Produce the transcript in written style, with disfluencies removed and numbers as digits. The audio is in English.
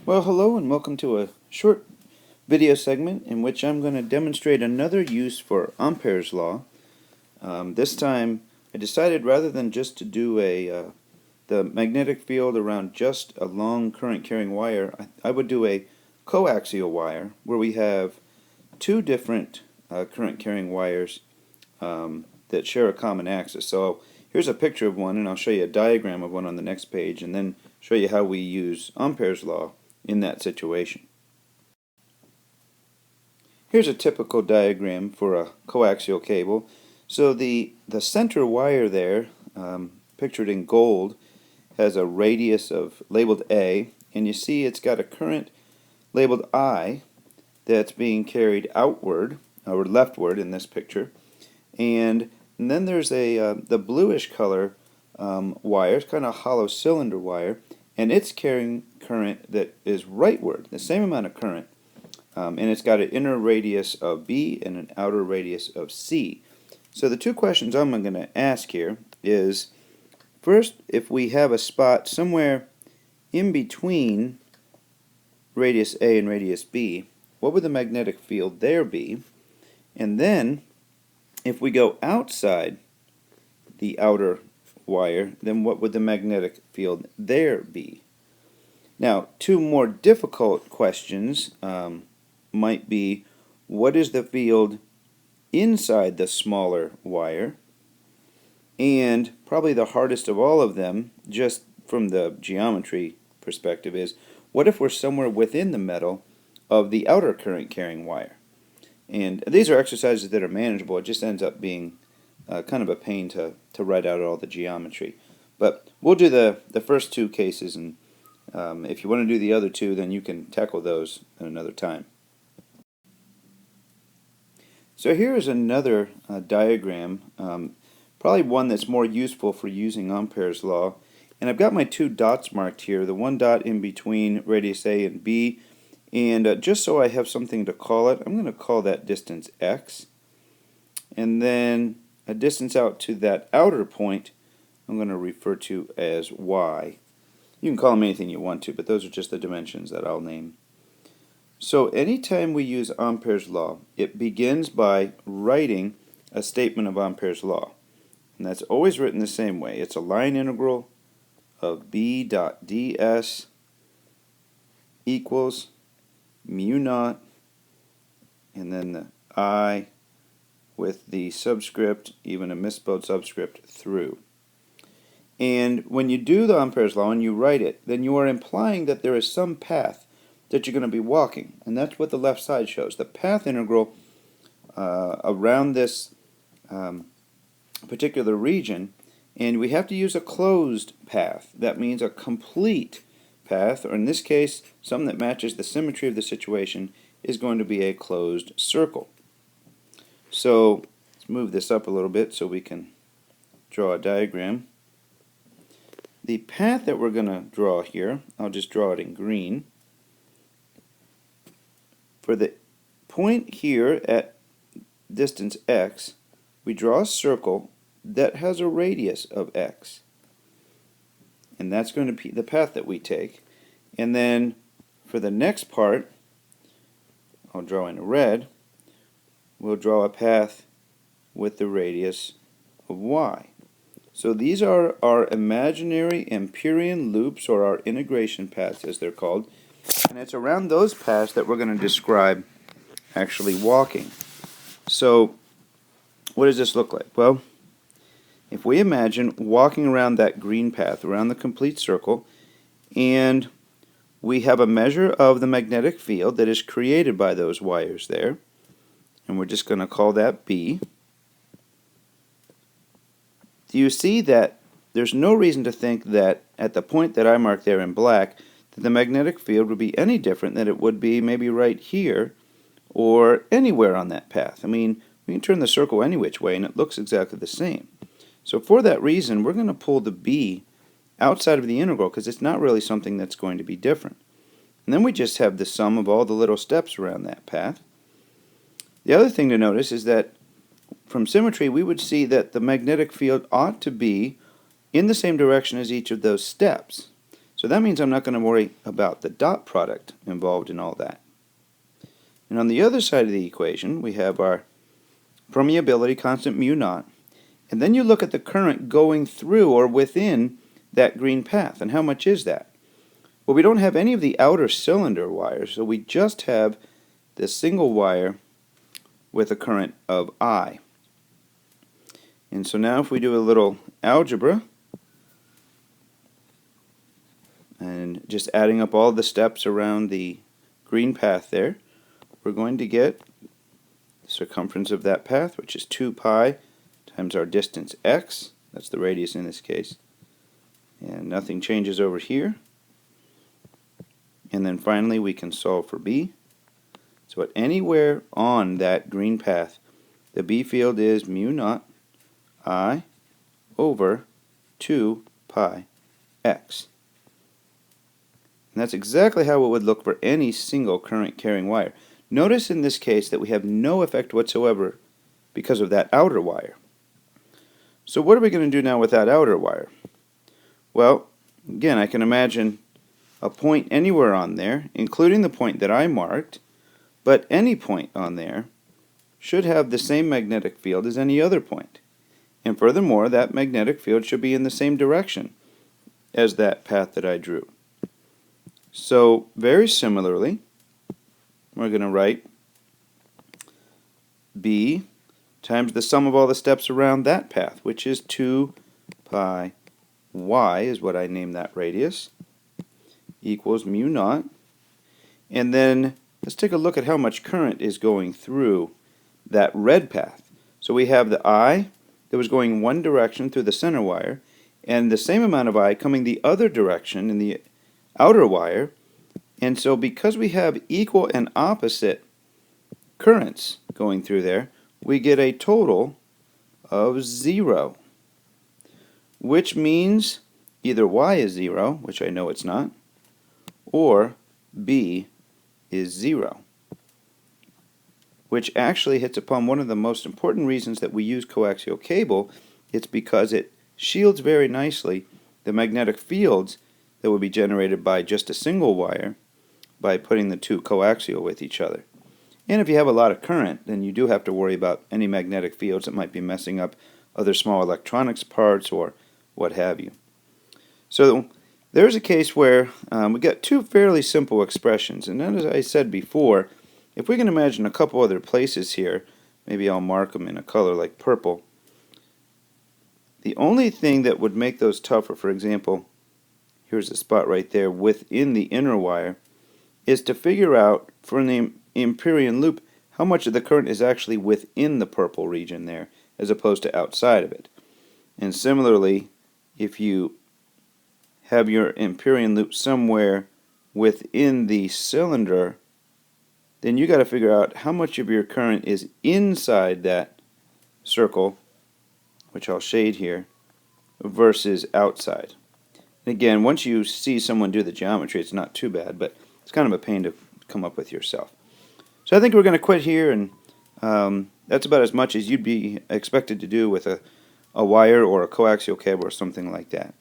Well, hello and welcome to a short video segment in which I'm going to demonstrate another use for Ampere's law. This time I decided rather than just to do the magnetic field around just a long current carrying wire, I would do a coaxial wire where we have two different current carrying wires that share a common axis. So here's a picture of one, and I'll show you a diagram of one on the next page, and then show you how we use Ampere's law in that situation. Here's a typical diagram for a coaxial cable. So the center wire there, pictured in gold, has a radius of labeled A, and you see it's got a current labeled I that's being carried outward, or leftward in this picture, and then there's the bluish color wire. It's kind of a hollow cylinder wire, and it's carrying current that is rightward, the same amount of current, and it's got an inner radius of B and an outer radius of C. So the two questions I'm going to ask here is, first, if we have a spot somewhere in between radius A and radius B, what would the magnetic field there be? And then, if we go outside the outer wire, then what would the magnetic field there be? Now, two more difficult questions might be, what is the field inside the smaller wire? And probably the hardest of all of them, just from the geometry perspective, is what if we're somewhere within the metal of the outer current carrying wire? And these are exercises that are manageable. It just ends up being kind of a pain to write out all the geometry. But we'll do the first two cases, and if you want to do the other two, then you can tackle those at another time. So here is another diagram, probably one that's more useful for using Ampere's law. And I've got my two dots marked here, the one dot in between radius A and B. And just so I have something to call it, I'm going to call that distance x. And then a distance out to that outer point I'm going to refer to as y. You can call them anything you want to, but those are just the dimensions that I'll name. So anytime we use Ampere's law, it begins by writing a statement of Ampere's law. And that's always written the same way. It's a line integral of b dot ds equals mu naught, and then the I with the subscript, even a misspelled subscript, through. And when you do the Ampere's law and you write it, then you are implying that there is some path that you're going to be walking. And that's what the left side shows. The path integral around this particular region, and we have to use a closed path. That means a complete path, or in this case, something that matches the symmetry of the situation, is going to be a closed circle. So let's move this up a little bit so we can draw a diagram. The path that we're going to draw here, I'll just draw it in green. For the point here at distance x, we draw a circle that has a radius of x. And that's going to be the path that we take. And then for the next part, I'll draw in red, we'll draw a path with the radius of y. So these are our imaginary Amperian loops, or our integration paths as they're called. And it's around those paths that we're going to describe actually walking. So what does this look like? Well, if we imagine walking around that green path, around the complete circle, and we have a measure of the magnetic field that is created by those wires there, and we're just going to call that B. Do you see that there's no reason to think that at the point that I marked there in black, that the magnetic field would be any different than it would be maybe right here or anywhere on that path? I mean, we can turn the circle any which way and it looks exactly the same. So for that reason, we're going to pull the B outside of the integral because it's not really something that's going to be different. And then we just have the sum of all the little steps around that path. The other thing to notice is that from symmetry, we would see that the magnetic field ought to be in the same direction as each of those steps. So So that means I'm not going to worry about the dot product involved in all that. And on the other side of the equation, we have our permeability constant mu naught. And then you look at the current going through or within that green path. And how much is that? Well, we don't have any of the outer cylinder wires, so we just have this single wire with a current of I. And so now if we do a little algebra, and just adding up all the steps around the green path there, we're going to get the circumference of that path, which is 2 pi times our distance x. That's the radius in this case. And nothing changes over here. And then finally we can solve for B. So at anywhere on that green path, the B field is mu naught I over 2 pi x. And that's exactly how it would look for any single current carrying wire. Notice in this case that we have no effect whatsoever because of that outer wire. So what are we going to do now with that outer wire? Well, again, I can imagine a point anywhere on there, including the point that I marked, but any point on there should have the same magnetic field as any other point. And furthermore, that magnetic field should be in the same direction as that path that I drew. So, very similarly, we're going to write B times the sum of all the steps around that path, which is 2 pi y, is what I named that radius, equals mu naught. And then let's take a look at how much current is going through that red path. So we have the I that was going one direction through the center wire, and the same amount of I coming the other direction in the outer wire. And so because we have equal and opposite currents going through there, we get a total of 0, which means either y is 0, which I know it's not, or B is 0, which actually hits upon one of the most important reasons that we use coaxial cable. It's because it shields very nicely the magnetic fields that would be generated by just a single wire by putting the two coaxial with each other. And if you have a lot of current, then you do have to worry about any magnetic fields that might be messing up other small electronics parts or what have you. So there's a case where we got two fairly simple expressions, and then as I said before, if we can imagine a couple other places here, maybe I'll mark them in a color like purple. The only thing that would make those tougher, for example, here's a spot right there within the inner wire, is to figure out for the Amperian loop how much of the current is actually within the purple region there as opposed to outside of it. And similarly, if you have your Amperian loop somewhere within the cylinder, then you got to figure out how much of your current is inside that circle, which I'll shade here, versus outside. And again, once you see someone do the geometry, it's not too bad, but it's kind of a pain to come up with yourself. So I think we're going to quit here, and that's about as much as you'd be expected to do with a wire or a coaxial cable or something like that.